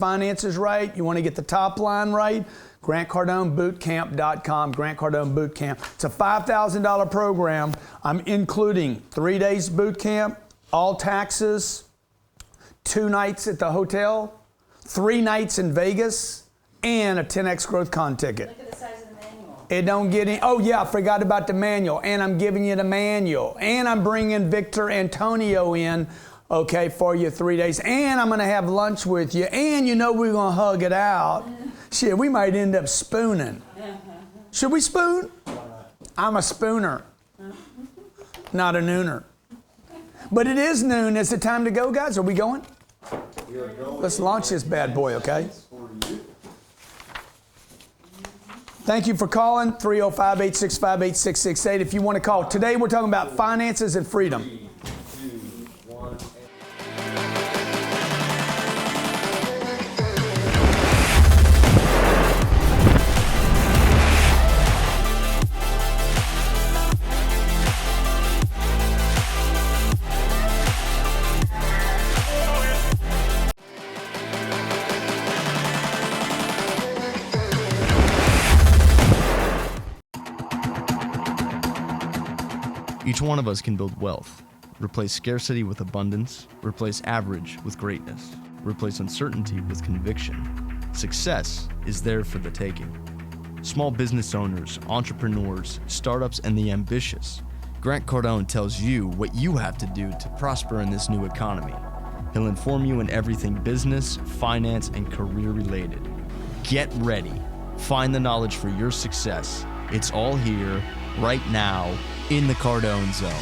finances right, you want to get the top line right, GrantCardoneBootCamp.com, Grant Cardone Boot Camp. It's a $5,000 program. I'm including 3 days boot camp, all taxes, 2 nights at the hotel, 3 nights in Vegas, and a 10X Growth Con ticket. Look at the size of the manual. It don't get any, oh yeah, I forgot about the manual, and I'm giving you the manual, and I'm bringing Victor Antonio in, okay, for you 3 days, and I'm gonna have lunch with you, and you know we're gonna hug it out. Shit, we might end up spooning. Should we spoon? I'm a spooner, not a nooner. But it is noon. Is it time to go, guys? Are we going? Let's launch this bad boy, okay? Thank you for calling, 305-865-8668. If you want to call. Today we're talking about finances and freedom. Each one of us can build wealth, replace scarcity with abundance, replace average with greatness, replace uncertainty with conviction. Success is there for the taking. Small business owners, entrepreneurs, startups, and the ambitious. Grant Cardone tells you what you have to do to prosper in this new economy. He'll inform you in everything business, finance, and career related. Get ready. Find the knowledge for your success. It's all here, right now, in the Cardone Zone.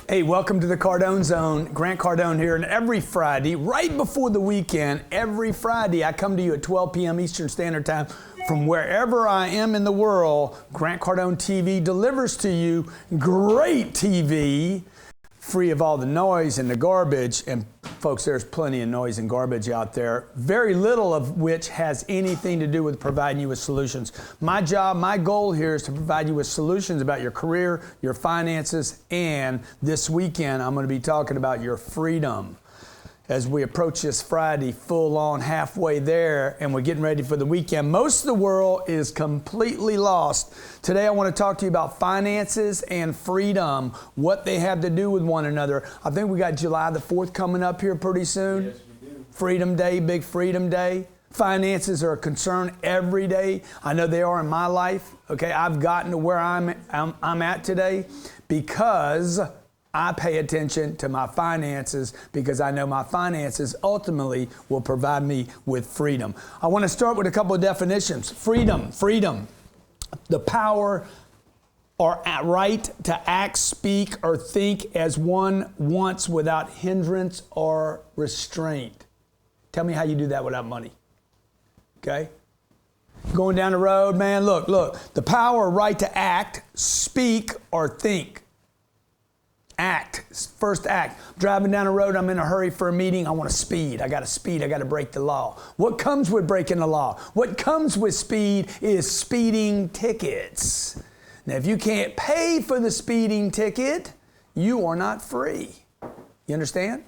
Hey, welcome to the Cardone Zone. Grant Cardone here, and every Friday, right before the weekend, every Friday, I come to you at 12 p.m. Eastern Standard Time. From wherever I am in the world, Grant Cardone TV delivers to you great TV, free of all the noise and the garbage. And folks, there's plenty of noise and garbage out there, very little of which has anything to do with providing you with solutions. My job, my goal here is to provide you with solutions about your career, your finances, and this weekend I'm going to be talking about your freedom. As we approach this Friday, full on halfway there, and we're getting ready for the weekend. Most of the world is completely lost. Today I want to talk to you about finances and freedom, what they have to do with one another. I think we got July the 4th coming up here pretty soon. Yes, we do. Freedom Day, big Freedom Day. Finances are a concern every day. I know they are in my life. Okay, I've gotten to where I'm at today because I pay attention to my finances, because I know my finances ultimately will provide me with freedom. I want to start with a couple of definitions. Freedom, the power or right to act, speak, or think as one wants without hindrance or restraint. Tell me how you do that without money. Okay? Going down the road, man, look, the power or right to act, speak, or think. Act, first act. Driving down the road, I'm in a hurry for a meeting, I want to speed. I got to speed, I got to break the law. What comes with breaking the law? What comes with speed is speeding tickets. Now, if you can't pay for the speeding ticket, you are not free. You understand?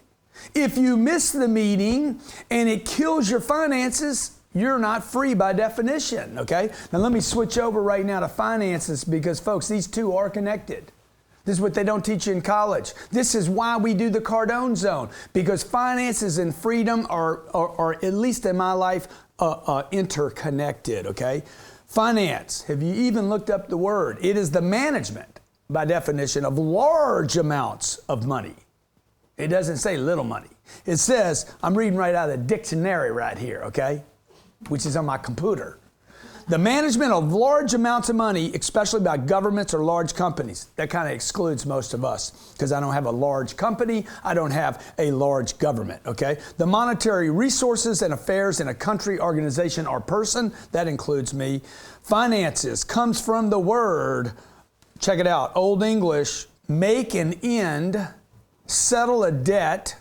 If you miss the meeting and it kills your finances, you're not free by definition, okay? Now, let me switch over right now to finances because, folks, these two are connected. This is what they don't teach you in college. This is why we do the Cardone Zone, because finances and freedom are at least in my life, interconnected, okay? Finance, have you even looked up the word? It is the management, by definition, of large amounts of money. It doesn't say little money. It says, I'm reading right out of the dictionary right here, okay? Which is on my computer. The management of large amounts of money, especially by governments or large companies. That kind of excludes most of us because I don't have a large company. I don't have a large government, okay? The monetary resources and affairs in a country, organization, or person. That includes me. Finances comes from the word, check it out, Old English, make an end, settle a debt.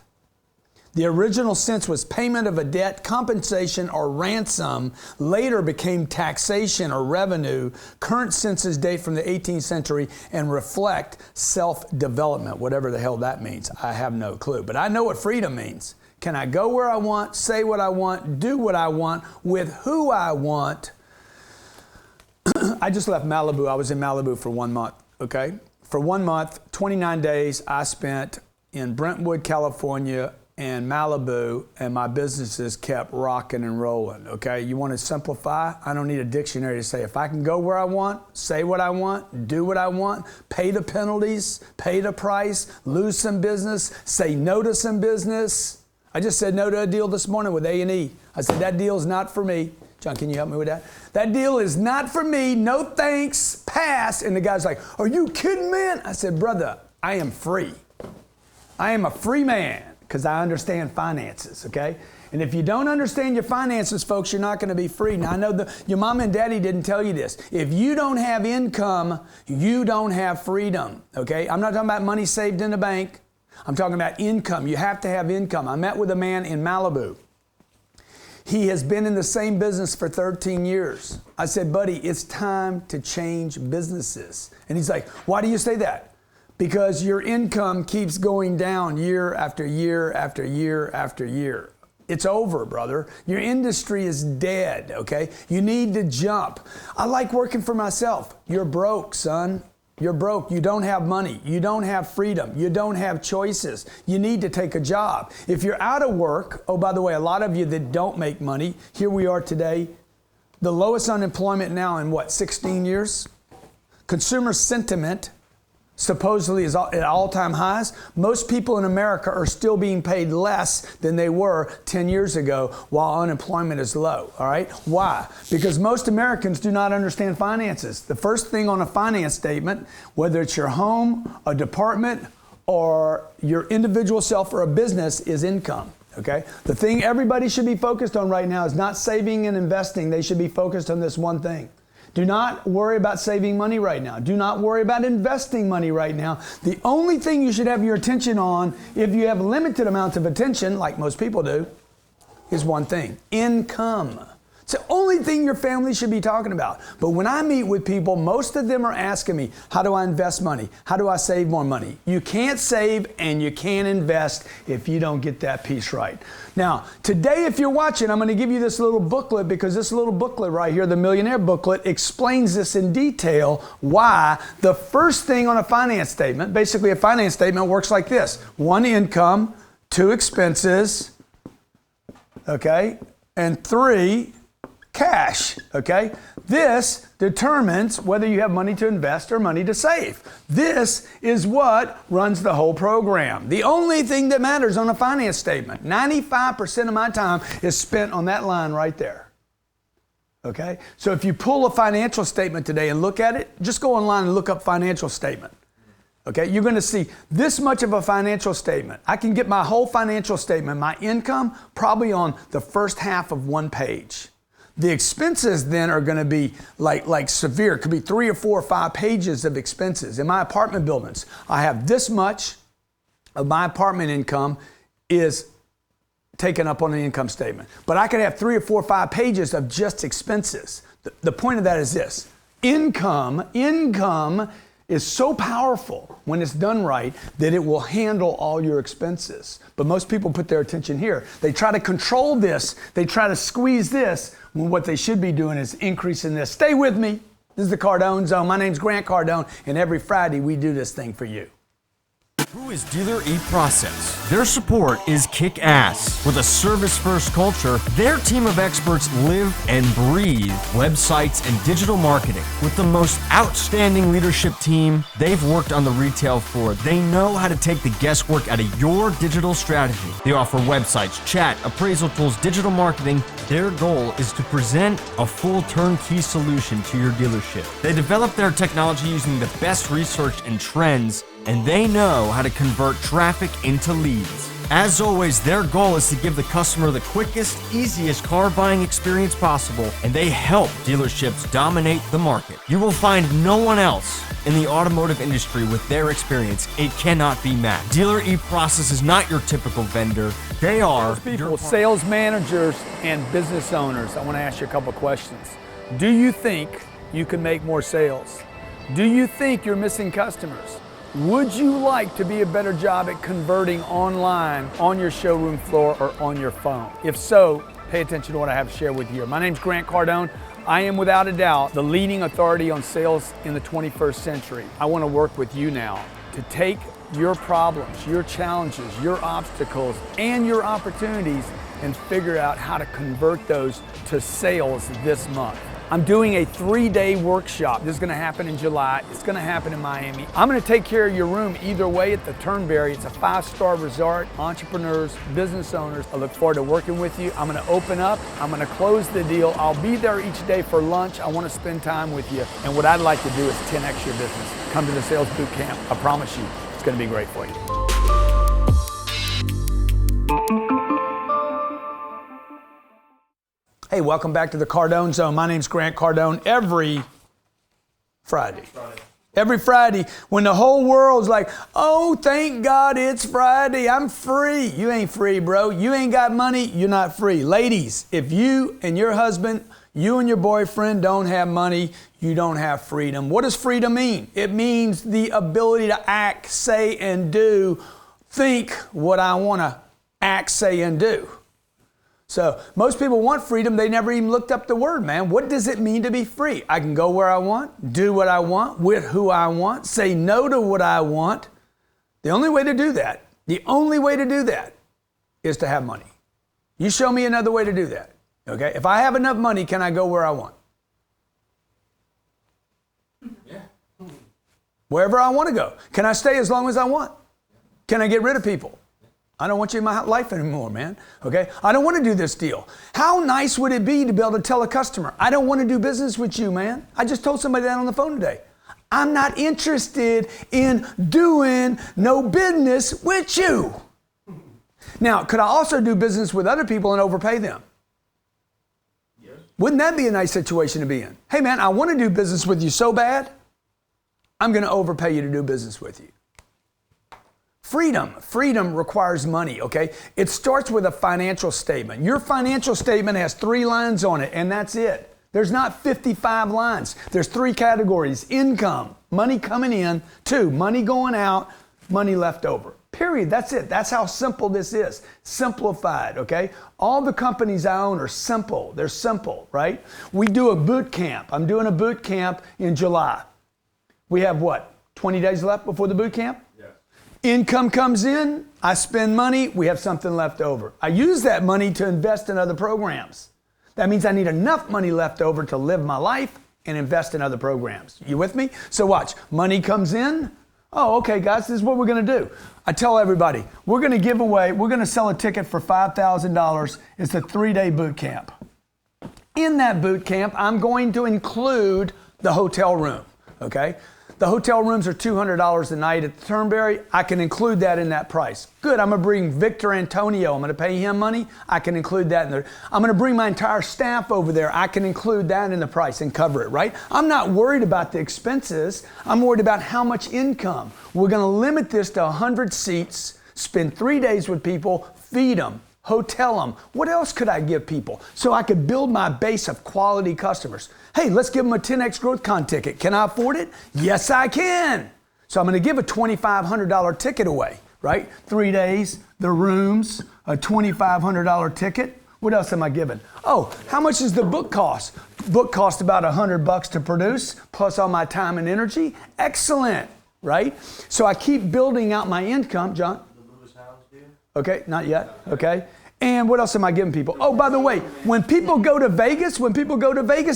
The original sense was payment of a debt, compensation, or ransom. Later became taxation or revenue. Current senses date from the 18th century and reflect self-development, whatever the hell that means. I have no clue. But I know what freedom means. Can I go where I want, say what I want, do what I want, with who I want? I just left Malibu. I was in Malibu for 1 month, okay? For 1 month, 29 days, I spent in Brentwood, California, and Malibu, and my businesses kept rocking and rolling, okay? You want to simplify? I don't need a dictionary to say if I can go where I want, say what I want, do what I want, pay the penalties, pay the price, lose some business, say no to some business. I just said no to a deal this morning with A&E. I said, that deal is not for me. John, can you help me with that? That deal is not for me. No thanks. Pass. And the guy's like, are you kidding, man? I said, brother, I am free. I am a free man because I understand finances, okay? And if you don't understand your finances, folks, you're not going to be free. Now, I know your mom and daddy didn't tell you this. If you don't have income, you don't have freedom, okay? I'm not talking about money saved in the bank. I'm talking about income. You have to have income. I met with a man in Malibu. He has been in the same business for 13 years. I said, buddy, it's time to change businesses. And he's like, why do you say that? Because your income keeps going down year after year after year after year. It's over, brother. Your industry is dead, okay? You need to jump. I like working for myself. You're broke, son. You're broke. You don't have money. You don't have freedom. You don't have choices. You need to take a job. If you're out of work, oh, by the way, a lot of you that don't make money, here we are today, the lowest unemployment now in what, 16 years? Consumer sentiment supposedly is at all-time highs. Most people in America are still being paid less than they were 10 years ago while unemployment is low, all right? Why? Because most Americans do not understand finances. The first thing on a finance statement, whether it's your home, a department, or your individual self or a business, is income. Okay? The thing everybody should be focused on right now is not saving and investing. They should be focused on this one thing. Do not worry about saving money right now. Do not worry about investing money right now. The only thing you should have your attention on, if you have limited amounts of attention, like most people do, is one thing: income. It's the only thing your family should be talking about. But when I meet with people, most of them are asking me, how do I invest money? How do I save more money? You can't save and you can't invest if you don't get that piece right. Now, today, if you're watching, I'm going to give you this little booklet, because this little booklet right here, the Millionaire Booklet, explains this in detail, why the first thing on a finance statement, basically a finance statement works like this: 1, income; 2, expenses, okay, and 3, cash, okay? This determines whether you have money to invest or money to save. This is what runs the whole program. The only thing that matters on a finance statement, 95% of my time is spent on that line right there, okay? So if you pull a financial statement today and look at it, just go online and look up financial statement. Okay, you're going to see this much of a financial statement. I can get my whole financial statement, my income, probably on the first half of 1 page. The expenses then are going to be like severe. It could be 3 or 4 or 5 pages of expenses. In my apartment buildings, I have this much of my apartment income is taken up on the income statement. But I could have 3 or 4 or 5 pages of just expenses. The point of that is this: income is so powerful when it's done right that it will handle all your expenses. But most people put their attention here. They try to control this. They try to squeeze this, when what they should be doing is increasing this. Stay with me. This is the Cardone Zone. My name's Grant Cardone, and every Friday we do this thing for you. Who is Dealer eProcess? Their support is kick-ass. With a service-first culture, their team of experts live and breathe websites and digital marketing. With the most outstanding leadership team they've worked on the retail floor, they know how to take the guesswork out of your digital strategy. They offer websites, chat, appraisal tools, digital marketing. Their goal is to present a full turnkey solution to your dealership. They develop their technology using the best research and trends, and they know how to convert traffic into leads. As always, their goal is to give the customer the quickest, easiest car buying experience possible, and they help dealerships dominate the market. You will find no one else in the automotive industry with their experience. It cannot be matched. Dealer eProcess is not your typical vendor. They are People, sales managers and business owners, I want to ask you a couple questions. Do you think you can make more sales? Do you think you're missing customers? Would you like to be a better job at converting online, on your showroom floor, or on your phone? If so, pay attention to what I have to share with you here. My name's Grant Cardone. I am without a doubt the leading authority on sales in the 21st century. I want to work with you now to take your problems, your challenges, your obstacles, and your opportunities and figure out how to convert those to sales this month. I'm doing a 3-day workshop. This is going to happen in July. It's going to happen in Miami. I'm going to take care of your room either way at the Turnberry. It's a 5-star resort, entrepreneurs, business owners. I look forward to working with you. I'm going to open up. I'm going to close the deal. I'll be there each day for lunch. I want to spend time with you. And what I'd like to do is 10x your business. Come to the sales boot camp. I promise you, it's going to be great for you. Hey, welcome back to the Cardone Zone. My name's Grant Cardone. Every Friday, when the whole world's like, oh, thank God it's Friday, I'm free. You ain't free, bro. You ain't got money, you're not free. Ladies, if you and your husband, you and your boyfriend don't have money, you don't have freedom. What does freedom mean? It means the ability to act, say, and do, think what I want to act, say, and do. So most people want freedom. They never even looked up the word, man. What does it mean to be free? I can go where I want, do what I want, with who I want, say no to what I want. The only way to do that is to have money. You show me another way to do that, okay? If I have enough money, can I go where I want? Yeah. Wherever I want to go. Can I stay as long as I want? Can I get rid of people? I don't want you in my life anymore, man. Okay? I don't want to do this deal. How nice would it be to be able to tell a customer, I don't want to do business with you, man. I just told somebody that on the phone today. I'm not interested in doing no business with you. Now, could I also do business with other people and overpay them? Yes. Wouldn't that be a nice situation to be in? Hey, man, I want to do business with you so bad, I'm going to overpay you to do business with you. Freedom requires money, okay? It starts with a financial statement. Your financial statement has 3 lines on it, and that's it. There's not 55 lines. There's 3 categories: income, money coming in; 2, money going out, money left over. Period. That's it. That's how simple this is. Simplified, okay? All the companies I own are simple. They're simple, right? We do a boot camp. I'm doing a boot camp in July. We have what, 20 days left before the boot camp? Income comes in, I spend money, we have something left over. I use that money to invest in other programs. That means I need enough money left over to live my life and invest in other programs. You with me? So watch, money comes in. Oh, okay, guys, this is what we're going to do. I tell everybody, we're going to sell a ticket for $5,000. It's a 3-day boot camp. In that boot camp, I'm going to include the hotel room, okay? The hotel rooms are $200 a night at the Turnberry. I can include that in that price. Good, I'm going to bring Victor Antonio. I'm going to pay him money. I can include that in there. I'm going to bring my entire staff over there. I can include that in the price and cover it, right? I'm not worried about the expenses. I'm worried about how much income. We're going to limit this to 100 seats, spend 3 days with people, feed them, hotel them. What else could I give people so I could build my base of quality customers? Hey, let's give them a 10X Growth Con ticket. Can I afford it? Yes, I can. So I'm going to give a $2,500 ticket away, right? 3 days, the rooms, a $2,500 ticket. What else am I giving? Oh, how much does the book cost? Book costs about $100 to produce, plus all my time and energy. Excellent. right? So I keep building out my income, John. Okay, not yet, okay. And what else am I giving people? Oh, by the way, when people go to Vegas,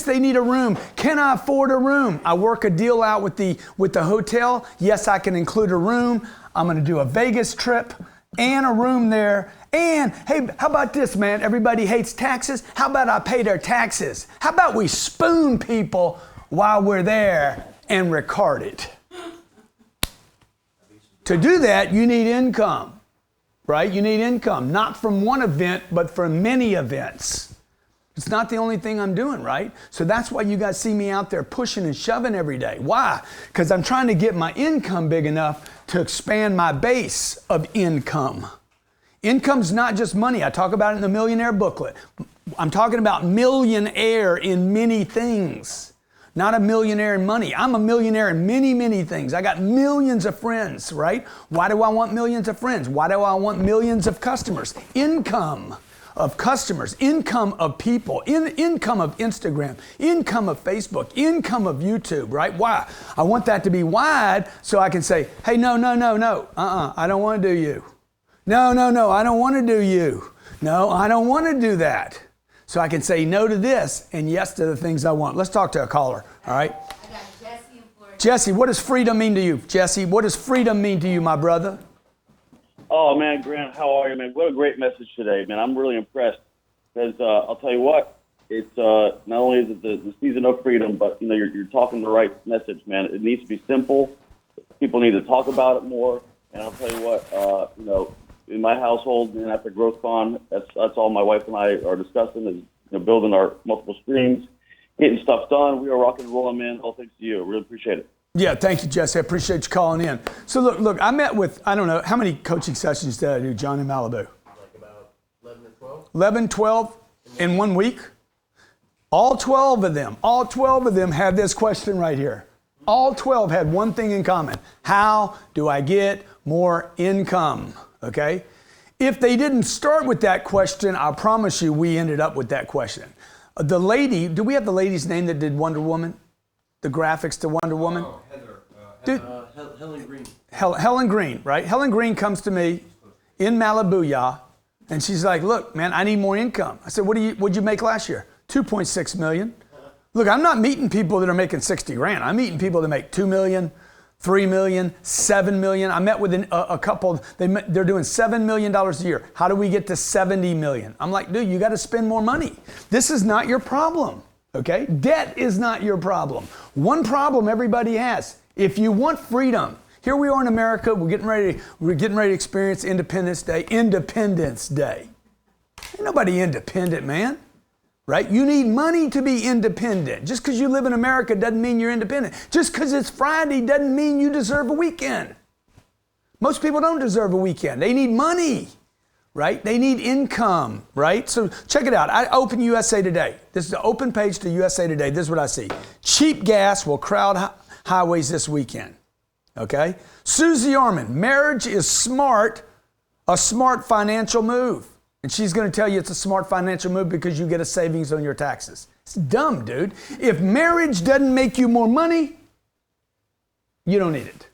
they need a room. Can I afford a room? I work a deal out with the hotel. Yes, I can include a room. I'm going to do a Vegas trip and a room there. And hey, how about this, man? Everybody hates taxes. How about I pay their taxes? How about we spoon people while we're there and record it? To do that, you need income, right? You need income, not from one event, but from many events. It's not the only thing I'm doing, right? So that's why you guys see me out there pushing and shoving every day. Why? Because I'm trying to get my income big enough to expand my base of income. Income's not just money. I talk about it in the Millionaire booklet. I'm talking about millionaire in many things, not a millionaire in money. I'm a millionaire in many, many things. I got millions of friends, right? Why do I want millions of friends? Why do I want millions of customers? Income of customers, income of people, income of Instagram, income of Facebook, income of YouTube, right? Why? I want that to be wide so I can say, hey, no, I don't want to do you. No, I don't want to do you. No, I don't want to do that. So I can say no to this and yes to the things I want. Let's talk to a caller, all right? I got Jesse in Florida. Jesse, what does freedom mean to you? Jesse, what does freedom mean to you, my brother? Oh, man, Grant, how are you, man? What a great message today, man. I'm really impressed because I'll tell you what, it's not only is it the season of freedom, but, you're talking the right message, man. It needs to be simple. People need to talk about it more. And I'll tell you what, in my household and after GrowthCon, that's all my wife and I are discussing is building our multiple streams, getting stuff done. We are rocking and rolling, man. All thanks to you. I really appreciate it. Yeah, thank you, Jesse. I appreciate you calling in. So look, I met with, I don't know, how many coaching sessions did I do, John, in Malibu? Like about 11 or 12. 11, 12 in 1 week? All 12 of them had this question right here. All 12 had one thing in common. How do I get more income? Okay? If they didn't start with that question, I promise you we ended up with that question. The lady, do we have the lady's name that did Wonder Woman? The graphics to Wonder Woman? Oh, Heather. Helen Green. Helen Green, right? Helen Green comes to me in Malibu, and she's like, look, man, I need more income. I said, what'd you make last year? 2.6 million. Look, I'm not meeting people that are making 60 grand. I'm meeting people that make 2 million, 3 million, 7 million. I met with a couple, they're doing $7 million a year. How do we get to 70 million? I'm like, dude, you got to spend more money. This is not your problem, okay? Debt is not your problem. One problem everybody has. If you want freedom, here we are in America, we're getting ready to experience Independence Day. Ain't nobody independent, man. Right? You need money to be independent. Just because you live in America doesn't mean you're independent. Just because it's Friday doesn't mean you deserve a weekend. Most people don't deserve a weekend. They need money, right? They need income, right? So check it out. I open USA Today. This is the open page to USA Today. This is what I see. Cheap gas will crowd highways this weekend. Okay? Susie Orman, marriage is smart, a smart financial move. And she's going to tell you it's a smart financial move because you get a savings on your taxes. It's dumb, dude. If marriage doesn't make you more money, you don't need it.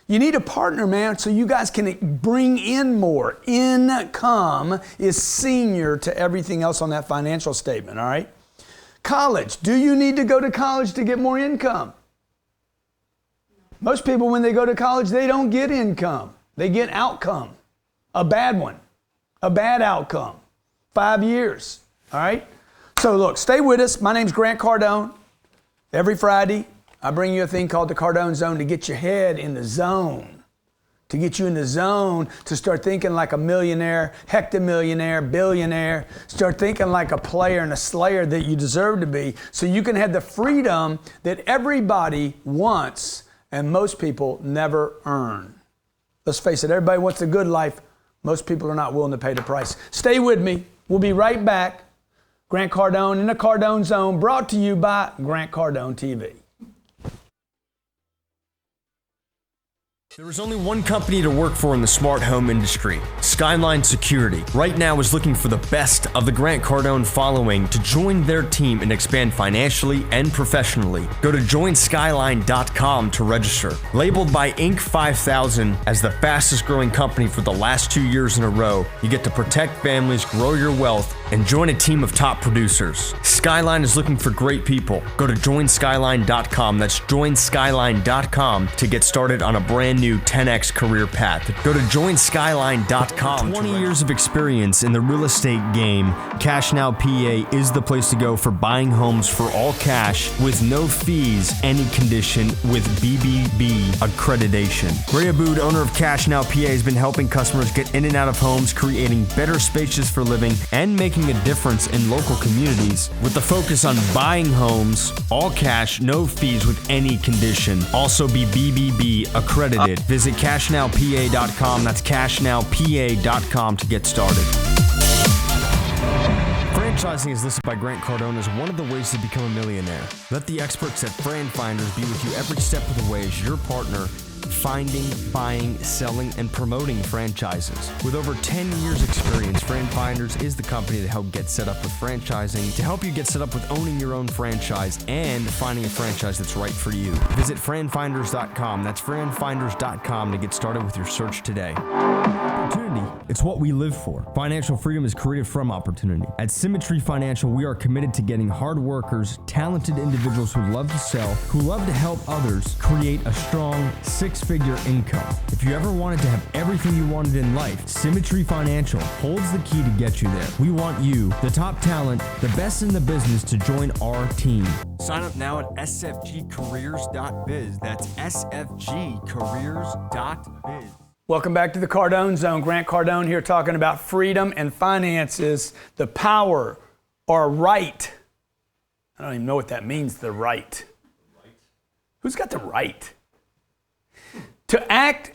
You need a partner, man, so you guys can bring in more. Income is senior to everything else on that financial statement, all right? College. Do you need to go to college to get more income? Most people, when they go to college, they don't get income. They get outcome, a bad one. A bad outcome. 5 years. All right? So look, stay with us. My name's Grant Cardone. Every Friday, I bring you a thing called the Cardone Zone to get your head in the zone. To get you in the zone to start thinking like a millionaire, hectomillionaire, billionaire. Start thinking like a player and a slayer that you deserve to be so you can have the freedom that everybody wants and most people never earn. Let's face it, everybody wants a good life. Most people are not willing to pay the price. Stay with me. We'll be right back. Grant Cardone in the Cardone Zone, brought to you by Grant Cardone TV. There is only one company to work for in the smart home industry, Skyline Security. Right now is looking for the best of the Grant Cardone following to join their team and expand financially and professionally. Go to joinskyline.com to register. Labeled by Inc. 5000 as the fastest growing company for the last 2 years in a row, you get to protect families, grow your wealth, and join a team of top producers. Skyline is looking for great people. Go to joinskyline.com. That's joinskyline.com to get started on a brand new 10x career path. Go to joinskyline.com. 20 years of experience in the real estate game, Cash Now PA is the place to go for buying homes for all cash with no fees, any condition with BBB accreditation. Ray Abood, owner of Cash Now PA, has been helping customers get in and out of homes, creating better spaces for living and making a difference in local communities with the focus on buying homes, all cash, no fees with any condition. Also be BBB accredited. Visit cashnowpa.com. That's cashnowpa.com to get started. Franchising is listed by Grant Cardone as one of the ways to become a millionaire. Let the experts at Fran Finders be with you every step of the way as your partner finding, buying, selling, and promoting franchises. With over 10 years experience, Fran Finders is the company to help get set up with franchising, to help you get set up with owning your own franchise and finding a franchise that's right for you. Visit franfinders.com. That's franfinders.com to get started with your search today. Opportunity. It's what we live for. Financial freedom is created from opportunity. At SYMMETRY Financial, we are committed to getting hard workers, talented individuals who love to sell, who love to help others create a strong six-figure income. If you ever wanted to have everything you wanted in life, SYMMETRY Financial holds the key to get you there. We want you, the top talent, the best in the business, to join our team. Sign up now at sfgcareers.biz. That's sfgcareers.biz. Welcome back to the Cardone Zone. Grant Cardone here talking about freedom and finances, the power or right. I don't even know what that means, the right. Who's got the right? To act,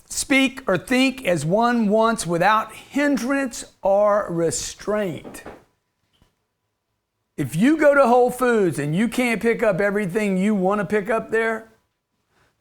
speak, or think as one wants without hindrance or restraint. If you go to Whole Foods and you can't pick up everything you want to pick up there,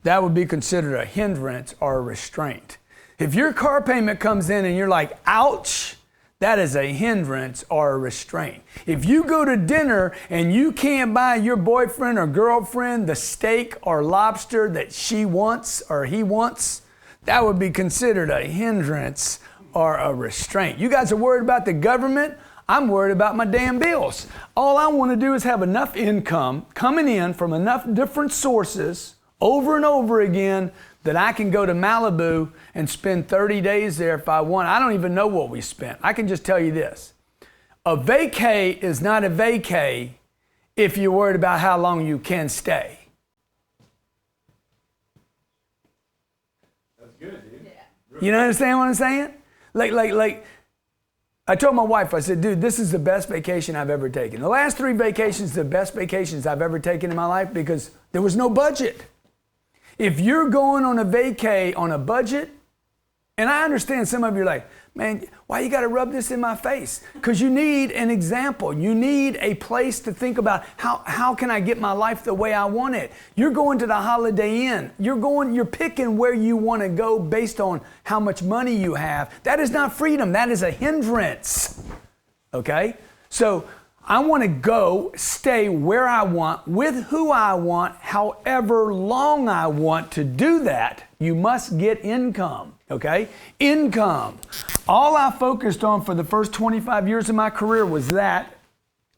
that would be considered a hindrance or a restraint. If your car payment comes in and you're like, ouch, that is a hindrance or a restraint. If you go to dinner and you can't buy your boyfriend or girlfriend the steak or lobster that she wants or he wants, that would be considered a hindrance or a restraint. You guys are worried about the government. I'm worried about my damn bills. All I want to do is have enough income coming in from enough different sources over and over again that I can go to Malibu and spend 30 days there if I want. I don't even know what we spent. I can just tell you this. A vacay is not a vacay if you're worried about how long you can stay. That's good, dude. Yeah. You understand what I'm saying? Like, I told my wife, I said, dude, this is the best vacation I've ever taken. The last 3 vacations, the best vacations I've ever taken in my life because there was no budget. If you're going on a vacay on a budget, and I understand some of you are like, man, why you got to rub this in my face? Because you need an example. You need a place to think about how can I get my life the way I want it? You're going to the Holiday Inn. You're picking where you want to go based on how much money you have. That is not freedom. That is a hindrance. Okay? So I want to go stay where I want, with who I want, however long I want. To do that, you must get income, okay? Income. All I focused on for the first 25 years of my career was that.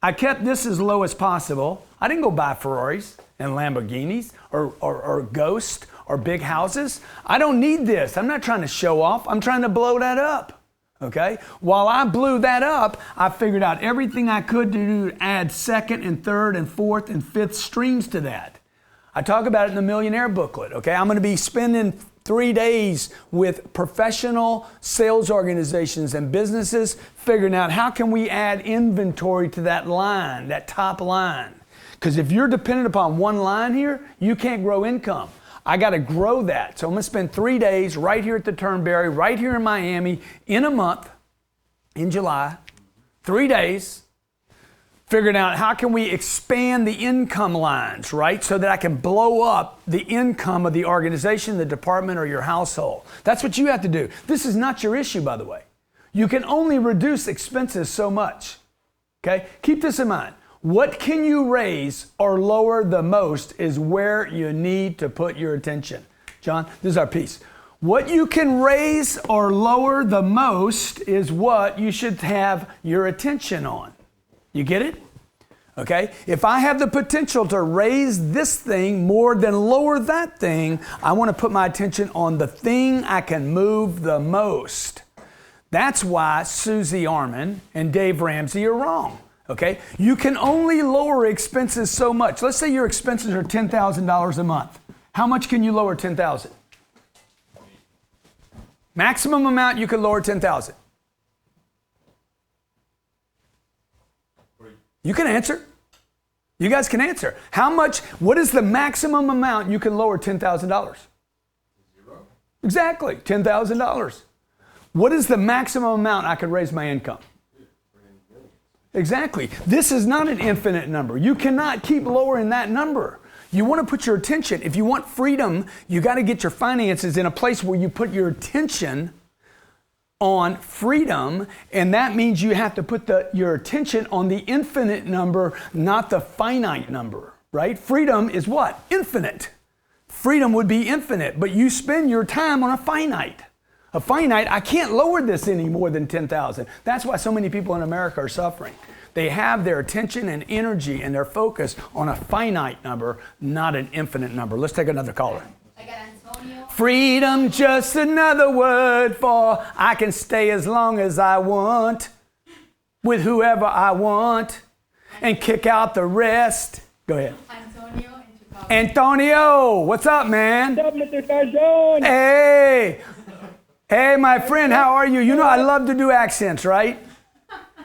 I kept this as low as possible. I didn't go buy Ferraris and Lamborghinis or Ghost or big houses. I don't need this. I'm not trying to show off. I'm trying to blow that up. Okay? While I blew that up, I figured out everything I could do to add second and third and fourth and fifth streams to that. I talk about it in the Millionaire booklet. Okay? I'm going to be spending 3 days with professional sales organizations and businesses figuring out how can we add inventory to that line, that top line. Because if you're dependent upon one line here, you can't grow income. I got to grow that. So I'm going to spend 3 days right here at the Turnberry, right here in Miami, in a month, in July, 3 days, figuring out how can we expand the income lines, right? So that I can blow up the income of the organization, the department, or your household. That's what you have to do. This is not your issue, by the way. You can only reduce expenses so much. Okay? Keep this in mind. What can you raise or lower the most is where you need to put your attention. John, this is our piece. What you can raise or lower the most is what you should have your attention on. You get it? Okay? If I have the potential to raise this thing more than lower that thing, I want to put my attention on the thing I can move the most. That's why Susie Arman and Dave Ramsey are wrong. Okay? You can only lower expenses so much. Let's say your expenses are $10,000 a month. How much can you lower $10,000? Maximum amount you can lower $10,000. You can answer. You guys can answer. What is the maximum amount you can lower $10,000? Zero. Exactly, $10,000. What is the maximum amount I can raise my income? Exactly. This is not an infinite number. You cannot keep lowering that number. You want to put your attention. If you want freedom, you got to get your finances in a place where you put your attention on freedom, and that means you have to put your attention on the infinite number, not the finite number, right? Freedom is what? Infinite. Freedom would be infinite, but you spend your time on a finite. A finite, I can't lower this any more than 10,000. That's why so many people in America are suffering. They have their attention and energy and their focus on a finite number, not an infinite number. Let's take another caller. I got Antonio. Freedom, just another word for I can stay as long as I want with whoever I want and kick out the rest. Go ahead. Antonio in Chicago. Antonio, what's up, man? What's up, Mr. Cardone? Hey. Hey, my friend, how are you? You know I love to do accents, right?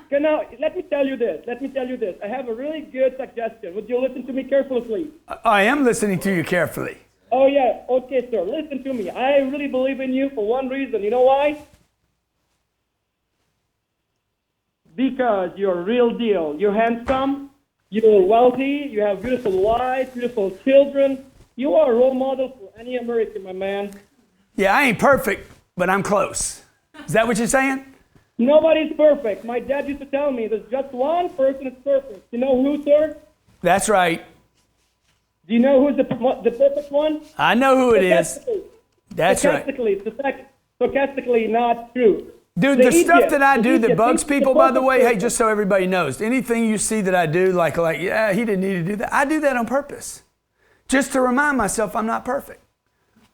Now, let me tell you this. I have a really good suggestion. Would you listen to me carefully, please? I am listening to you carefully. Oh, yeah. Okay, sir. Listen to me. I really believe in you for one reason. You know why? Because you're a real deal. You're handsome. You're wealthy. You have beautiful wife, beautiful children. You are a role model for any American, my man. Yeah, I ain't perfect, but I'm close. Is that what you're saying? Nobody's perfect. My dad used to tell me there's just one person that's perfect. You know who, sir? That's right. Do you know who's the perfect one? I know who it is. That's right. Sarcastically not true. Dude, the stuff that I do that bugs people, by the way, hey, just so everybody knows, anything you see that I do, like, yeah, he didn't need to do that, I do that on purpose. Just to remind myself I'm not perfect.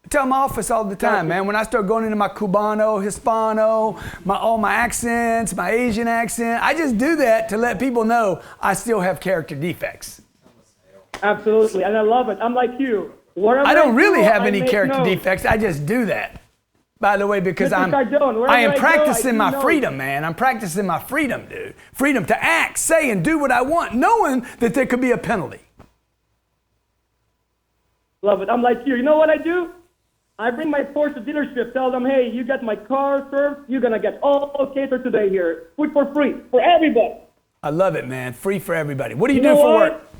I tell my office all the time, man, when I start going into my Cubano, Hispano, all my accents, my Asian accent, I just do that to let people know I still have character defects. Absolutely, and I love it. I'm like you. I don't really have any character defects. I just do that, by the way, because I am practicing my freedom, man. I'm practicing my freedom, dude. Freedom to act, say, and do what I want, knowing that there could be a penalty. Love it. I'm like you. You know what I do? I bring my Porsche dealership, tell them, hey, you got my car served, you're going to get all catered today here. Food for free, for everybody. I love it, man. Free for everybody. What do you do for work?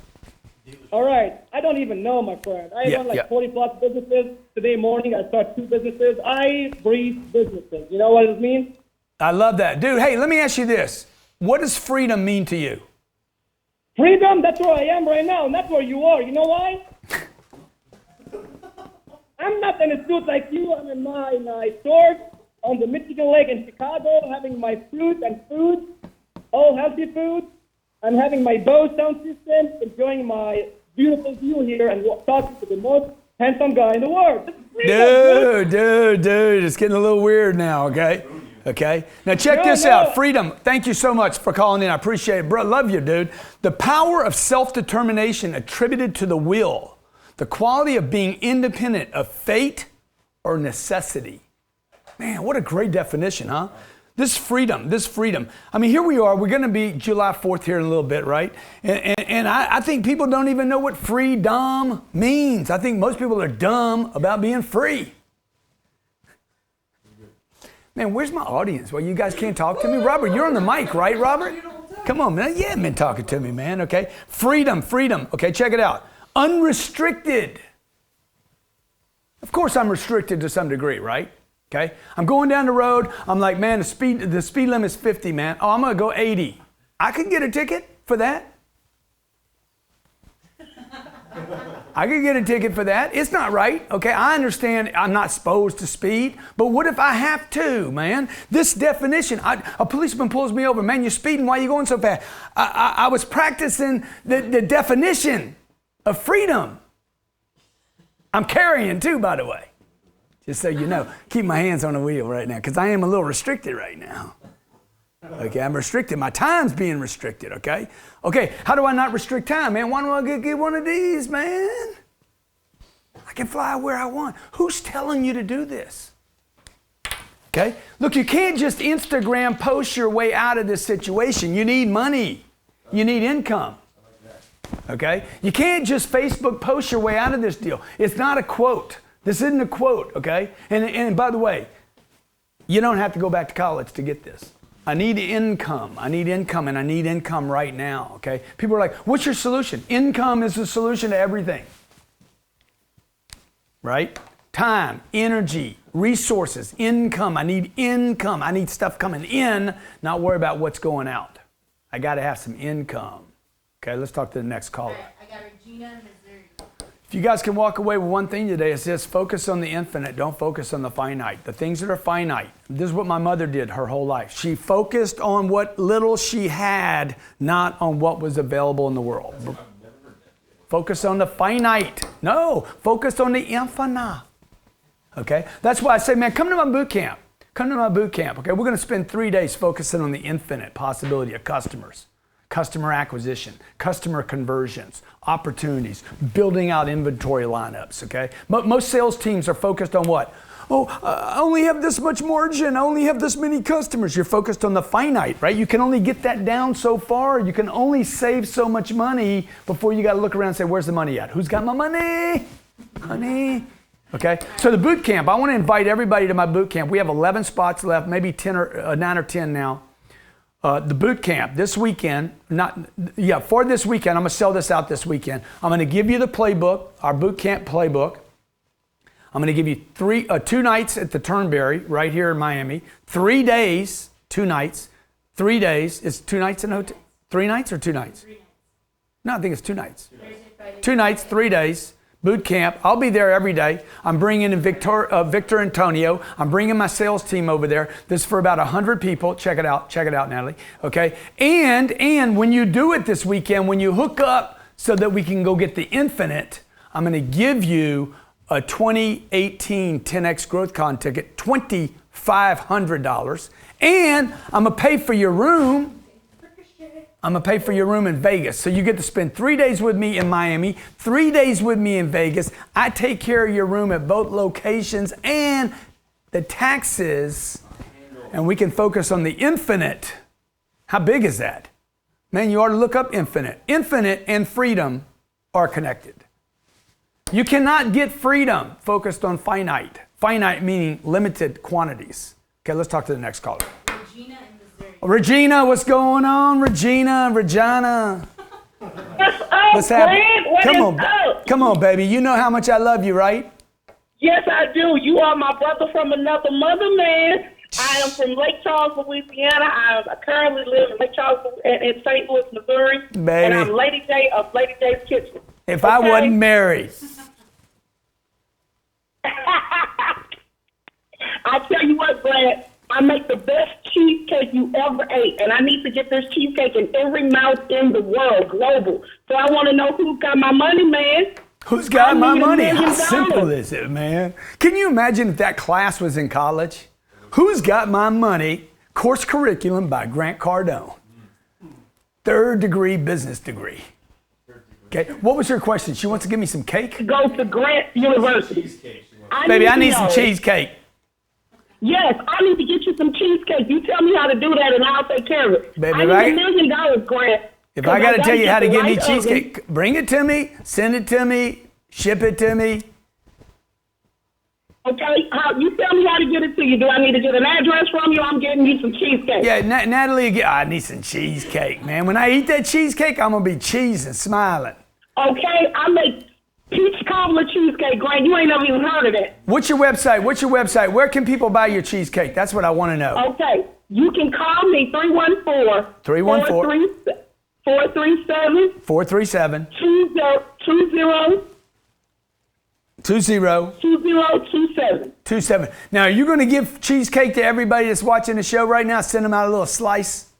All right. I don't even know, my friend. I run 40-plus businesses. Today morning, I start 2 businesses. I breathe businesses. You know what it means? I love that. Dude, hey, let me ask you this. What does freedom mean to you? Freedom? That's where I am right now, and that's where you are. You know why? I'm not in a suit like you. I'm in my shorts on the Michigan Lake in Chicago, having my fruit and food, all healthy food. I'm having my Bose sound system, enjoying my beautiful view here, and talking to the most handsome guy in the world. Dude, it's getting a little weird now, okay? Okay? Now check this out. Freedom. Thank you so much for calling in. I appreciate it. Bro, love you, dude. The power of self-determination attributed to the will. The quality of being independent of fate or necessity. Man, what a great definition, huh? This freedom. I mean, here we are. We're going to be July 4th here in a little bit, right? And I think people don't even know what freedom means. I think most people are dumb about being free. Man, where's my audience? Well, you guys can't talk to me? Robert, you're on the mic, right, Robert? Come on, man. You haven't been talking to me, man, okay? Freedom. Okay, check it out. Unrestricted. Of course I'm restricted to some degree, right? Okay? I'm going down the road. I'm like, man, the speed limit is 50, man. Oh, I'm going to go 80. I could get a ticket for that. I could get a ticket for that. It's not right. Okay, I understand I'm not supposed to speed, but what if I have to, man? This definition, a policeman pulls me over. Man, you're speeding. Why are you going so fast? I was practicing the definition of freedom. I'm carrying too, by the way. Just so you know, keep my hands on the wheel right now because I am a little restricted right now. Okay, I'm restricted. My time's being restricted, okay? Okay, how do I not restrict time, man? Why don't I get one of these, man? I can fly where I want. Who's telling you to do this? Okay? Look, you can't just Instagram post your way out of this situation. You need money. You need income. Okay? You can't just Facebook post your way out of this deal. It's not a quote. This isn't a quote, okay? And by the way, you don't have to go back to college to get this. I need income. I need income, and I need income right now, okay? People are like, what's your solution? Income is the solution to everything. Right? Time, energy, resources, income. I need income. I need stuff coming in, not worry about what's going out. I got to have some income. Okay, let's talk to the next caller. I got Regina in Missouri. If you guys can walk away with one thing today, it's this: focus on the infinite, don't focus on the finite. The things that are finite. This is what my mother did her whole life. She focused on what little she had, not on what was available in the world. Focus on the finite. No, focus on the infinite. Okay? That's why I say, man, come to my boot camp. Come to my boot camp. Okay? We're going to spend 3 days focusing on the infinite possibility of customers. Customer acquisition, customer conversions, opportunities, building out inventory lineups, okay? But most sales teams are focused on what? Oh, I only have this much margin. I only have this many customers. You're focused on the finite, right? You can only get that down so far. You can only save so much money before you got to look around and say, where's the money at? Who's got my money? Honey? Okay, so the boot camp, I want to invite everybody to my boot camp. We have 11 spots left, maybe 10 or 9 or 10 now. The boot camp this weekend, for this weekend, I'm going to sell this out this weekend. I'm going to give you the playbook, our boot camp playbook. I'm going to give you 2 nights at the Turnberry right here in Miami. 3 days, 2 nights, 3 days. Is 2 nights in a hotel? 3 nights or 2 nights? 3 nights. No, I think it's 2 nights. Thursday, Friday, 2 nights, 3 days. Boot camp. I'll be there every day. I'm bringing in Victor Antonio. I'm bringing my sales team over there. This is for about 100 people. Check it out. Check it out, Natalie. Okay. And when you do it this weekend, when you hook up so that we can go get the infinite, I'm going to give you a 2018 10X GrowthCon ticket, $2,500. And I'm going to pay for your room. I'm going to pay for your room in Vegas. So you get to spend 3 days with me in Miami, 3 days with me in Vegas. I take care of your room at both locations and the taxes, and we can focus on the infinite. How big is that? Man, you ought to look up infinite. Infinite and freedom are connected. You cannot get freedom focused on finite. Finite meaning limited quantities. Okay, let's talk to the next caller. Regina in Missouri. Regina, what's going on? Regina. What's happening? Come on, baby. You know how much I love you, right? Yes, I do. You are my brother from another mother, man. I am from Lake Charles, Louisiana. I currently live in Lake Charles in St. Louis, Missouri. Baby. And I'm Lady J of Lady J's Kitchen. If I wasn't married. I tell you what, Brad, I make the best cheesecake you ever ate, and I need to get this cheesecake in every mouth in the world, global. So I want to know who's got my money, man. Who's got my money? $1 How million. simple is it, man? Can you imagine if that class was in college? Who's got my money? Course curriculum by Grant Cardone. 3rd degree business degree. Okay, what was her question? She wants to give me some cake? Go to Grant University. Baby, I need some cheesecake. Yes, I need to get you some cheesecake. You tell me how to do that, and I'll take care of it. Baby, I need $1 million, Grant. If I got to tell you how to give me right cheesecake, bring it to me, send it to me, ship it to me. Okay, you tell me how to get it to you. Do I need to get an address from you? I'm getting you some cheesecake. Yeah, Natalie, I need some cheesecake, man. When I eat that cheesecake, I'm going to be cheesing, smiling. Okay, I make peach cobbler cheesecake, Grant. You ain't never even heard of that. What's your website? Where can people buy your cheesecake? That's what I want to know. Okay, you can call me 314 437 437 2027. Now, are you going to give cheesecake to everybody that's watching the show right now? Send them out a little slice?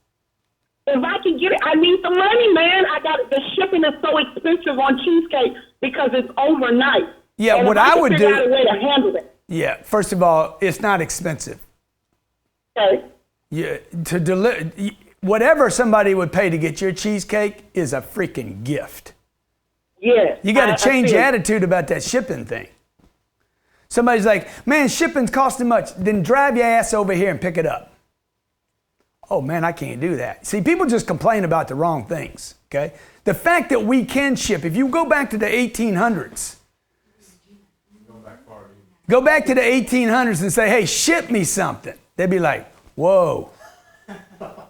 If I can get it, I need the money, man. The shipping is so expensive on cheesecake because it's overnight. Yeah, and what I would do. Figure out a way to handle it. Yeah, first of all, it's not expensive. Okay. Yeah, whatever somebody would pay to get your cheesecake is a freaking gift. Yeah. You got to change your attitude about that shipping thing. Somebody's like, man, shipping's costing much. Then drive your ass over here and pick it up. Oh, man, I can't do that. See, people just complain about the wrong things, okay? The fact that we can ship, if you go back to the 1800s, go back to the 1800s and say, hey, ship me something. They'd be like, whoa.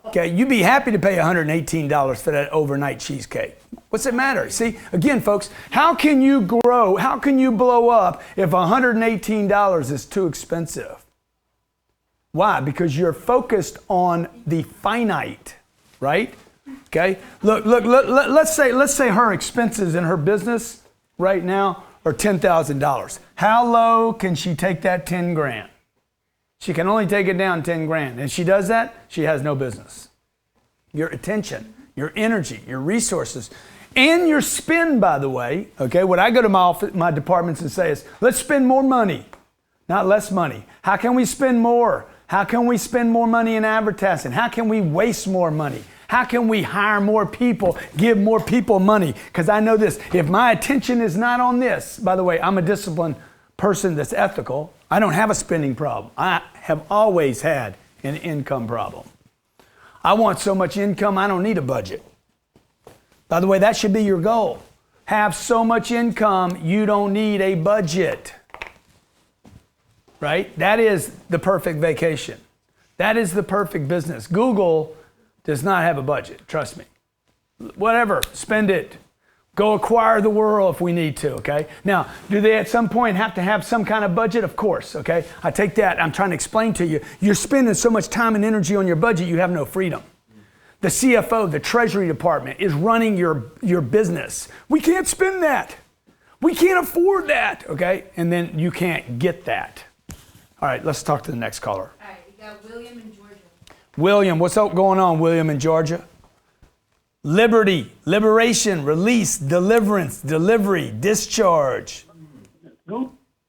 Okay, you'd be happy to pay $118 for that overnight cheesecake. What's it matter? See, again, folks, how can you grow? How can you blow up if $118 is too expensive? Why? Because you're focused on the finite, right? Okay. Look. Let's say her expenses in her business right now are $10,000. How low can she take that 10 grand? She can only take it down 10 grand. And she does that, she has no business. Your attention, your energy, your resources, and your spend, by the way, okay, what I go to my departments and say is, let's spend more money, not less money. How can we spend more? How can we spend more money in advertising? How can we waste more money? How can we hire more people, give more people money? Because I know this, if my attention is not on this, by the way, I'm a disciplined person that's ethical. I don't have a spending problem. I have always had an income problem. I want so much income, I don't need a budget. By the way, that should be your goal. Have so much income, you don't need a budget. Right? That is the perfect vacation. That is the perfect business. Google does not have a budget, trust me. Whatever, spend it. Go acquire the world if we need to, okay? Now, do they at some point have to have some kind of budget? Of course, okay? I take that, I'm trying to explain to you. You're spending so much time and energy on your budget, you have no freedom. The CFO, the Treasury Department, is running your business. We can't spend that. We can't afford that, okay? And then you can't get that. All right, let's talk to the next caller. All right, we got William in Georgia. William, what's up going on, William in Georgia? Liberty, liberation, release, deliverance, delivery, discharge.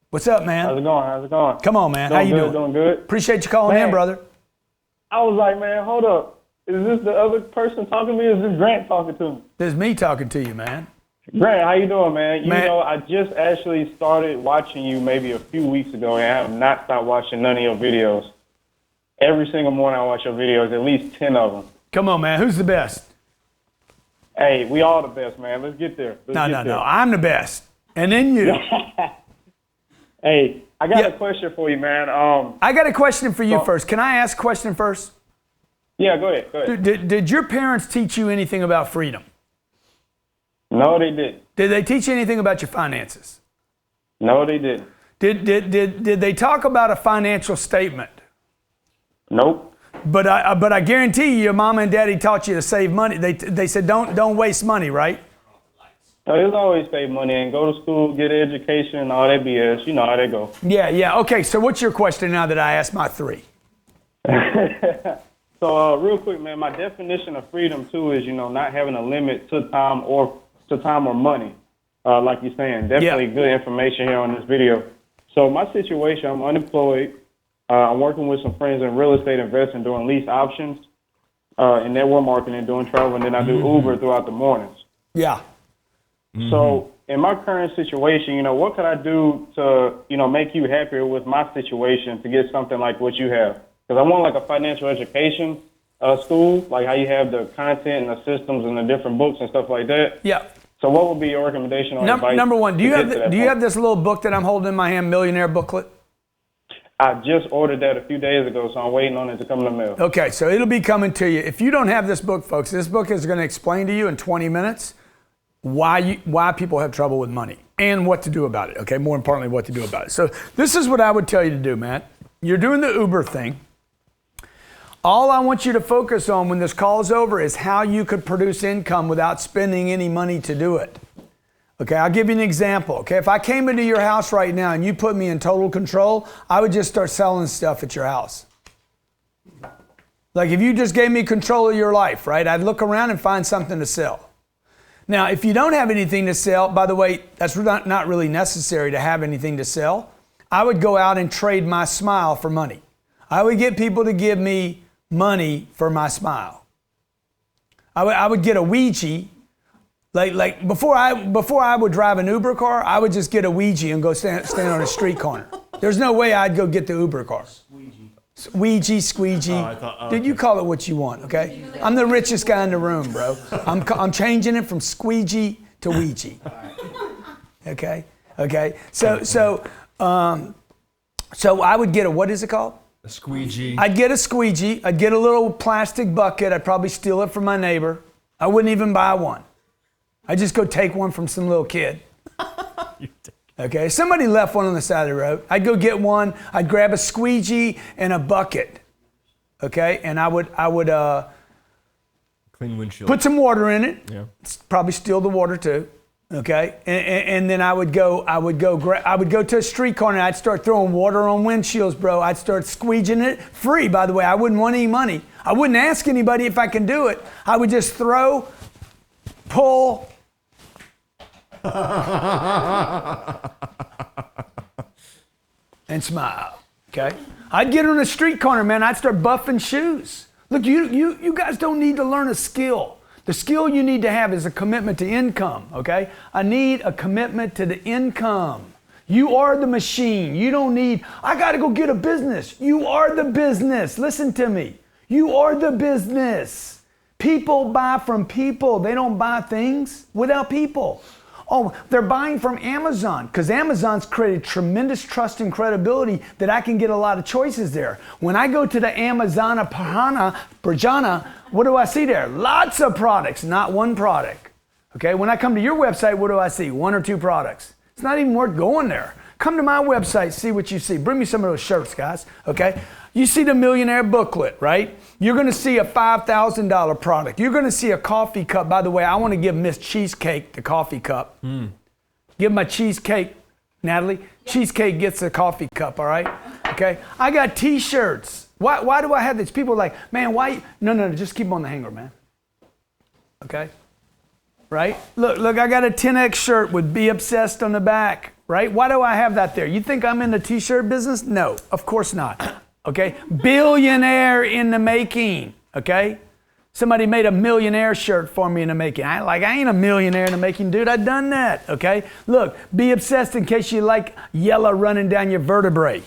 What's up, man? How's it going? Come on, man. How you doing? Doing good. Appreciate you calling in, brother. I was like, man, hold up. Is this the other person talking to me, or is this Grant talking to me? This is me talking to you, man. Grant, how you doing, man? You know, I just actually started watching you maybe a few weeks ago, and I have not stopped watching none of your videos. Every single morning I watch your videos, at least 10 of them. Come on, man. Who's the best? Hey, we all the best, man. Let's get there. No. I'm the best. And then you. Hey, I got a question for you, man. I got a question for you first. Can I ask a question first? Yeah, go ahead. Did your parents teach you anything about freedom? No, they didn't. Did they teach you anything about your finances? No, they didn't. Did they talk about a financial statement? Nope. But I guarantee you, your mom and daddy taught you to save money. They said don't waste money, right? No, there's always save money and go to school, get an education, and all that BS. You know how they go. Yeah. Okay, so what's your question now that I asked my three? So real quick, man, my definition of freedom too is, not having a limit to time or money, like you're saying. Definitely good information here on this video. So my situation, I'm unemployed. I'm working with some friends in real estate investing, doing lease options, in network marketing, doing travel, and then I do Uber throughout the mornings. Yeah. Mm-hmm. So in my current situation, what could I do to, make you happier with my situation to get something like what you have? Because I want like a financial education school, like how you have the content and the systems and the different books and stuff like that. Yeah. So what would be your recommendation on advice? Number one, do you have this little book that I'm holding in my hand, Millionaire Booklet? I just ordered that a few days ago, so I'm waiting on it to come in the mail. Okay, so it'll be coming to you. If you don't have this book, folks, this book is going to explain to you in 20 minutes why people have trouble with money and what to do about it. Okay, more importantly, what to do about it. So this is what I would tell you to do, Matt. You're doing the Uber thing. All I want you to focus on when this call is over is how you could produce income without spending any money to do it. Okay, I'll give you an example. Okay, if I came into your house right now and you put me in total control, I would just start selling stuff at your house. Like if you just gave me control of your life, right? I'd look around and find something to sell. Now, if you don't have anything to sell, by the way, that's not really necessary to have anything to sell. I would go out and trade my smile for money. I would get people to give me money for my smile. I would get a Ouija. Like before I would drive an Uber car, I would just get a Ouija and go stand on a street corner. There's no way I'd go get the Uber car. Ouija, squeegee. Dude, you call it what you want, okay? I'm the richest guy in the room, bro. I'm changing it from squeegee to Ouija. Okay? So I would get a, what is it called? A squeegee. I'd get a squeegee. I'd get a little plastic bucket. I'd probably steal it from my neighbor. I wouldn't even buy one. I'd just go take one from some little kid. Okay, somebody left one on the side of the road. I'd go get one. I'd grab a squeegee and a bucket. Okay, and I would Clean windshield. put some water in it. Yeah. Probably steal the water too. Okay, and then I would go to a street corner. And I'd start throwing water on windshields, bro. I'd start squeegeeing it free. By the way, I wouldn't want any money. I wouldn't ask anybody if I can do it. I would just throw, pull. And smile, okay? I'd get on a street corner, man. I'd start buffing shoes. Look, you guys don't need to learn a skill. The skill you need to have is a commitment to income, okay? I need a commitment to the income. You are the machine. You don't need, I got to go get a business. You are the business. Listen to me. You are the business. People buy from people. They don't buy things without people. Oh, they're buying from Amazon because Amazon's created tremendous trust and credibility that I can get a lot of choices there. When I go to the Amazona Parjana, what do I see there? Lots of products, not one product. Okay, when I come to your website, what do I see? One or two products. It's not even worth going there. Come to my website, see what you see. Bring me some of those shirts, guys, okay? You see the millionaire booklet, right? You're going to see a $5,000 product. You're going to see a coffee cup. By the way, I want to give Miss Cheesecake the coffee cup. Give my cheesecake, Natalie. Cheesecake gets a coffee cup, all right? Okay? I got T-shirts. Why do I have this? People are like, man, why? No, just keep them on the hanger, man. Okay? Right? Look, I got a 10X shirt with Be Obsessed on the back, right? Why do I have that there? You think I'm in the T-shirt business? No, of course not. Okay? Billionaire in the making. Okay? Somebody made a millionaire shirt for me in the making. I ain't a millionaire in the making, dude. I done that. Okay? Look, Be Obsessed in case you like yellow running down your vertebrae.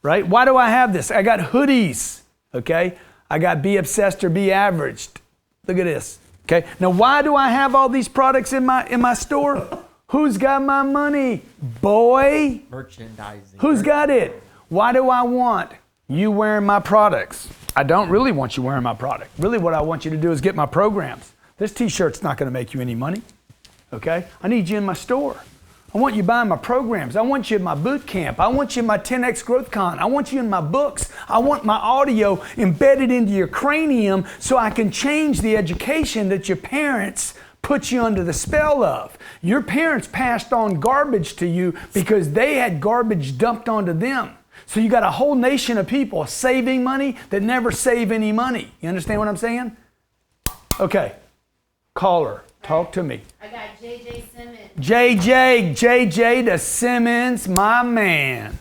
Right? Why do I have this? I got hoodies. Okay? I got Be Obsessed or Be Averaged. Look at this. Okay? Now, why do I have all these products in my store? Who's got my money? Boy. Merchandising. Who's got it? Why do I want you wearing my products? I don't really want you wearing my product. Really what I want you to do is get my programs. This T-shirt's not going to make you any money. Okay? I need you in my store. I want you buying my programs. I want you in my boot camp. I want you in my 10X Growth Con. I want you in my books. I want my audio embedded into your cranium so I can change the education that your parents put you under the spell of. Your parents passed on garbage to you because they had garbage dumped onto them. So you got a whole nation of people saving money that never save any money. You understand what I'm saying? Okay. Caller, talk to me. I got JJ Simmons. JJ the Simmons, my man.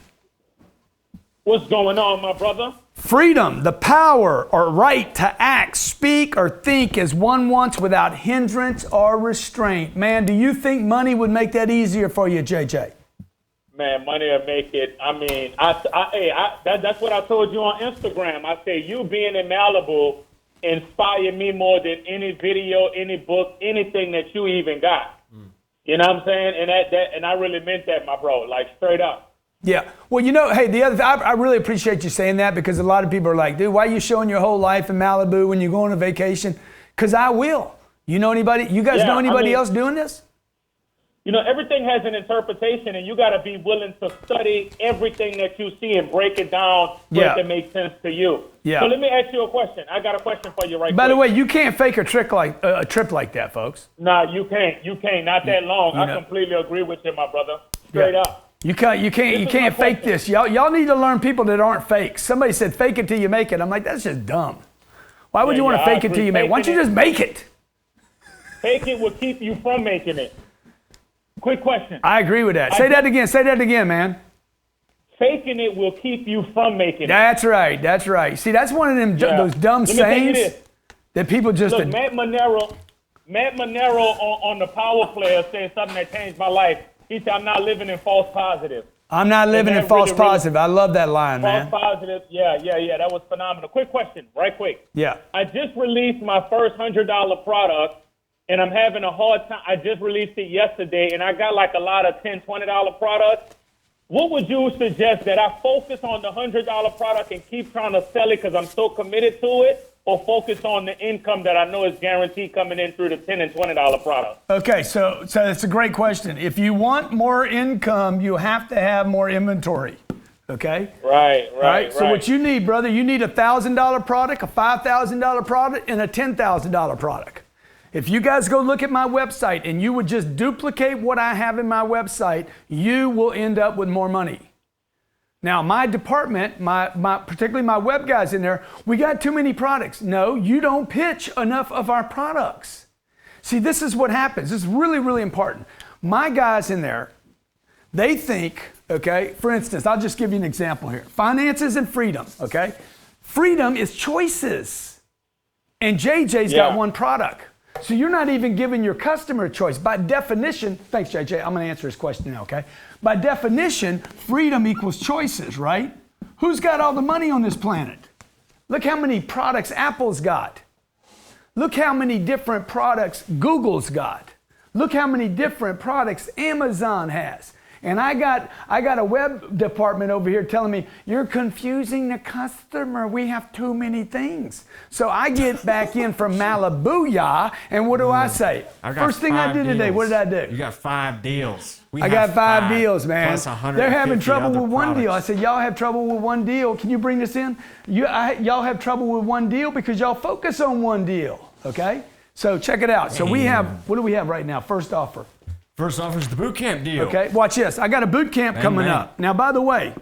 What's going on, my brother? Freedom, the power or right to act, speak, or think as one wants without hindrance or restraint. Man, do you think money would make that easier for you, JJ? Man, money will make it. I mean, that's what I told you on Instagram. I say you being in Malibu inspired me more than any video, any book, anything that you even got. You know what I'm saying? And and I really meant that, my bro. Like straight up. Yeah. Well, hey, the other I really appreciate you saying that, because a lot of people are like, dude, why are you showing your whole life in Malibu when you go on a vacation? Because I will. You know anybody? You guys know anybody else doing this? Everything has an interpretation, and you got to be willing to study everything that you see and break it down so it can make sense to you. Yeah. So let me ask you a question. I got a question for you By the way, you can't fake a trip like that, folks. Nah, you can't. You can't. Not that long. I completely agree with you, my brother. Straight up. You can't fake this. Y'all need to learn people that aren't fake. Somebody said fake it till you make it. I'm like, that's just dumb. Why would you want to fake it till you make it? Why don't you just make it? Fake it will keep you from making it. Quick question. I agree with that. Say that again. Say that again, man. Faking it will keep you from making it. That's right. That's right. See, that's one of them those dumb sayings that people just. Look, Matt Monero on the Power Player said something that changed my life. He said, "I'm not living in false positive." I'm not living in false positive. I love that line, man. False positive. Yeah. That was phenomenal. Quick question, right quick. Yeah. I just released my first $100 product. And I'm having a hard time. I just released it yesterday, and I got like a lot of $10, $20 products. What would you suggest, that I focus on the $100 product and keep trying to sell it because I'm so committed to it, or focus on the income that I know is guaranteed coming in through the $10 and $20 product? Okay, so that's a great question. If you want more income, you have to have more inventory. Okay? Right. So what you need, brother, you need a $1,000 product, a $5,000 product, and a $10,000 product. If you guys go look at my website and you would just duplicate what I have in my website, you will end up with more money. Now, my department, particularly my web guys in there, we got too many products. No, you don't pitch enough of our products. See, this is what happens. This is really, really important. My guys in there, they think, okay, for instance, I'll just give you an example here. Finances and freedom, okay? Freedom is choices. And JJ's got one product. So you're not even giving your customer a choice. By definition, thanks JJ, I'm gonna answer his question now, okay? By definition, freedom equals choices, right? Who's got all the money on this planet? Look how many products Apple's got. Look how many different products Google's got. Look how many different products Amazon has. And I got a web department over here telling me, you're confusing the customer. We have too many things. So I get back in from Malibu, and what do I say? First thing I did today, what did I do? You got 5 deals. I got 5 deals, man. They're having trouble with one deal. I products. said, y'all have trouble with one deal. Can you bring this in? Y'all have trouble with one deal because y'all focus on one deal, okay? So check it out. So we have, what do we have right now? First offer. First offer is the boot camp deal. Okay, watch this. I got a boot camp coming up. Now, by the way,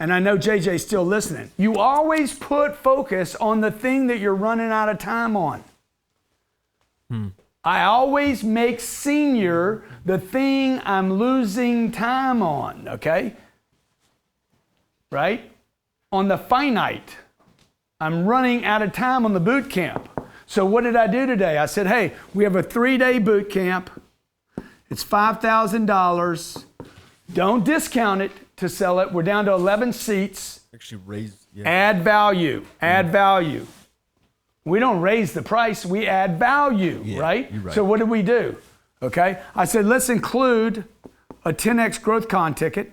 and I know JJ's still listening, you always put focus on the thing that you're running out of time on. I always make senior the thing I'm losing time on, okay? Right? On the finite, I'm running out of time on the boot camp. So what did I do today? I said, hey, we have a 3-day boot camp. It's $5,000. Don't discount it to sell it. We're down to 11 seats. Actually raise. Yeah. Add value. Add value. We don't raise the price. We add value, right? You're right? So what did we do? Okay. I said, let's include a 10X Growth Con ticket.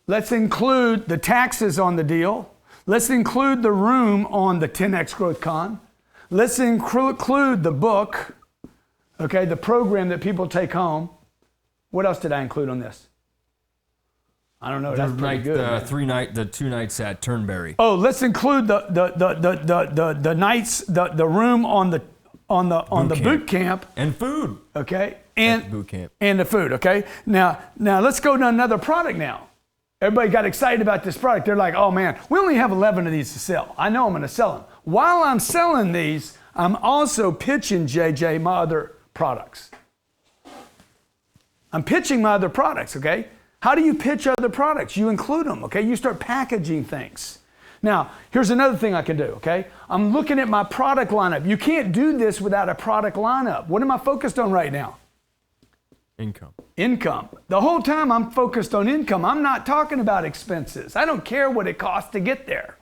Let's include the taxes on the deal. Let's include the room on the 10X Growth Con. Let's include the book. Okay, the program that people take home. What else did I include on this? I don't know. That's pretty good. The 2 nights at Turnberry. Oh, let's include the nights, the room on the boot camp And food. Okay, At boot camp. and the food. Okay, now let's go to another product now. Everybody got excited about this product. They're like, oh man, we only have 11 of these to sell. I know I'm going to sell them. While I'm selling these, I'm also pitching JJ my other products. I'm pitching my other products, okay? How do you pitch other products? You include them, okay? You start packaging things. Now, here's another thing I can do, okay? I'm looking at my product lineup. You can't do this without a product lineup. What am I focused on right now? Income. Income. The whole time I'm focused on income. I'm not talking about expenses. I don't care what it costs to get there.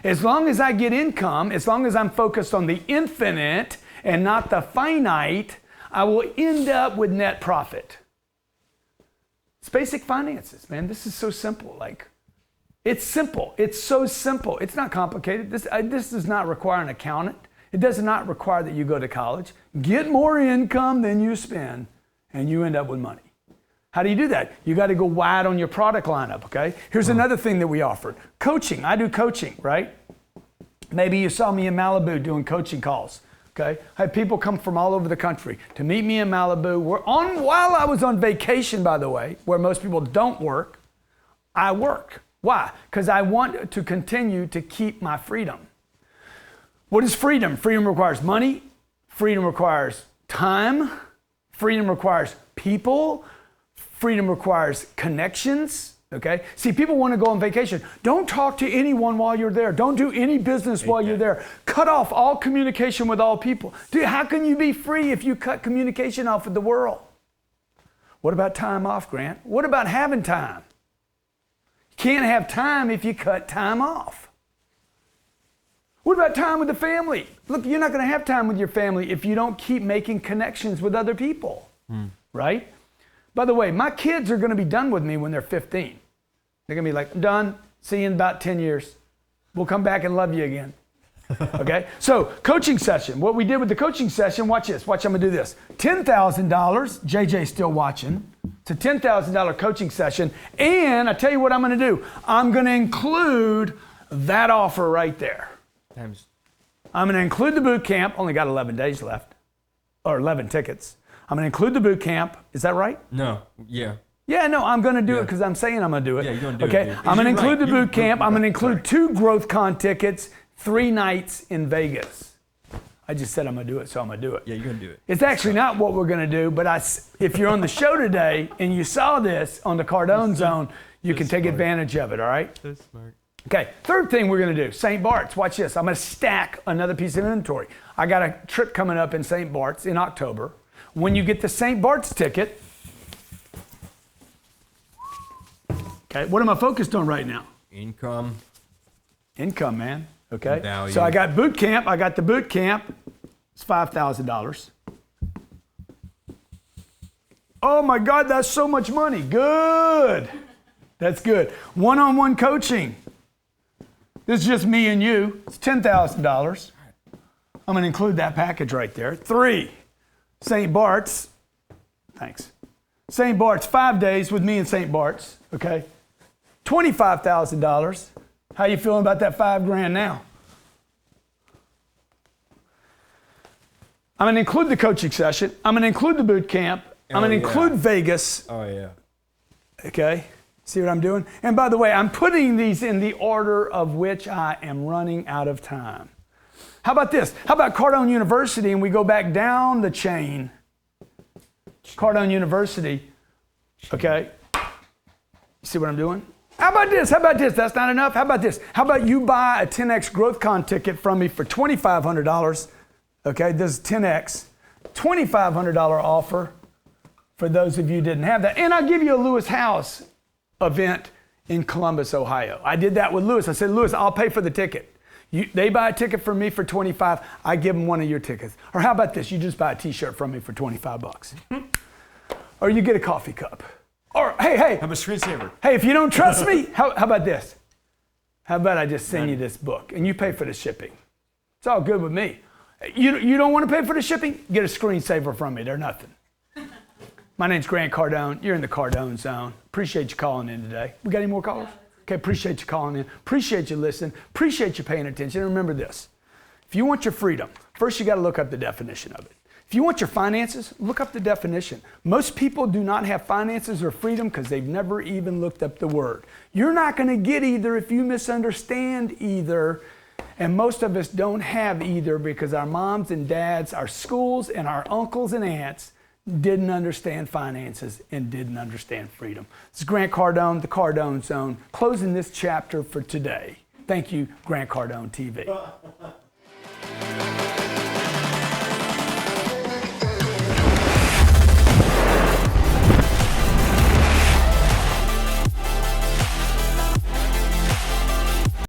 As long as I get income, as long as I'm focused on the infinite and not the finite, I will end up with net profit. It's basic finances, man. This is so simple. Like, it's simple. It's so simple. It's not complicated. This does not require an accountant. It does not require that you go to college. Get more income than you spend, and you end up with money. How do you do that? You got to go wide on your product lineup, okay? Here's another thing that we offered. Coaching. I do coaching, right? Maybe you saw me in Malibu doing coaching calls, okay? I had people come from all over the country to meet me in Malibu. While I was on vacation, by the way, where most people don't work, I work. Why? Because I want to continue to keep my freedom. What is freedom? Freedom requires money. Freedom requires time. Freedom requires people. Freedom requires connections, okay? See, people want to go on vacation. Don't talk to anyone while you're there. Don't do any business while you're there. Cut off all communication with all people. Dude, how can you be free if you cut communication off with the world? What about time off, Grant? What about having time? You can't have time if you cut time off. What about time with the family? Look, you're not going to have time with your family if you don't keep making connections with other people, right? By the way, my kids are going to be done with me when they're 15. They're going to be like, I'm done. See you in about 10 years. We'll come back and love you again. Okay? So, coaching session. What we did with the coaching session, watch this. Watch, I'm going to do this. $10,000. JJ's still watching. It's a $10,000 coaching session. And I tell you what I'm going to do. I'm going to include that offer right there. I'm going to include the boot camp. Only got 11 days left. Or 11 tickets. I'm going to include the boot camp. Is that right? No. Yeah. Yeah, no, I'm going to do it because I'm saying I'm going to do it. Yeah, you're going to do it. Okay, I'm going to include the boot camp. I'm going to include 2 GrowthCon tickets, 3 nights in Vegas. I just said I'm going to do it, so I'm going to do it. Yeah, you're going to do it. It's actually not what we're going to do, but if you're on the show today and you saw this on the Cardone Zone, you can take advantage of it, all right? So smart. Okay, third thing we're going to do, St. Bart's. Watch this. I'm going to stack another piece of inventory. I got a trip coming up in St. Bart's in October. When you get the St. Bart's ticket, okay, what am I focused on right now? Income. Income, man. Okay. Value. So I got boot camp. I got the boot camp. It's $5,000. Oh my God, that's so much money. Good. That's good. One-on-one coaching. This is just me and you. It's $10,000. I'm going to include that package right there. 3. St. Bart's, thanks. St. Bart's, 5 days with me in St. Bart's, okay? $25,000. How you feeling about that $5,000 now? I'm going to include the coaching session. I'm going to include the boot camp. I'm going to include Vegas. Oh, yeah. Okay? See what I'm doing? And by the way, I'm putting these in the order of which I am running out of time. How about this? How about Cardone University, and we go back down the chain. Cardone University, okay? You see what I'm doing? How about this? How about this? That's not enough. How about this? How about you buy a 10X GrowthCon ticket from me for $2,500, okay? This is 10X. $2,500 offer for those of you who didn't have that. And I'll give you a Lewis House event in Columbus, Ohio. I did that with Lewis. I said, Lewis, I'll pay for the ticket. They buy a ticket from me for $25, I give them one of your tickets. Or how about this? You just buy a t-shirt from me for $25. Or you get a coffee cup. Or, hey. I'm a screensaver. Hey, if you don't trust me, how about this? How about I just send you this book and you pay for the shipping? It's all good with me. You don't want to pay for the shipping? Get a screensaver from me. They're nothing. My name's Grant Cardone. You're in the Cardone Zone. Appreciate you calling in today. We got any more callers? Okay, appreciate you calling in. Appreciate you listening. Appreciate you paying attention. And remember this. If you want your freedom, first you got to look up the definition of it. If you want your finances, look up the definition. Most people do not have finances or freedom because they've never even looked up the word. You're not going to get either if you misunderstand either. And most of us don't have either because our moms and dads, our schools, and our uncles and aunts didn't understand finances and didn't understand freedom. This is Grant Cardone, the Cardone Zone, closing this chapter for today. Thank you, Grant Cardone TV.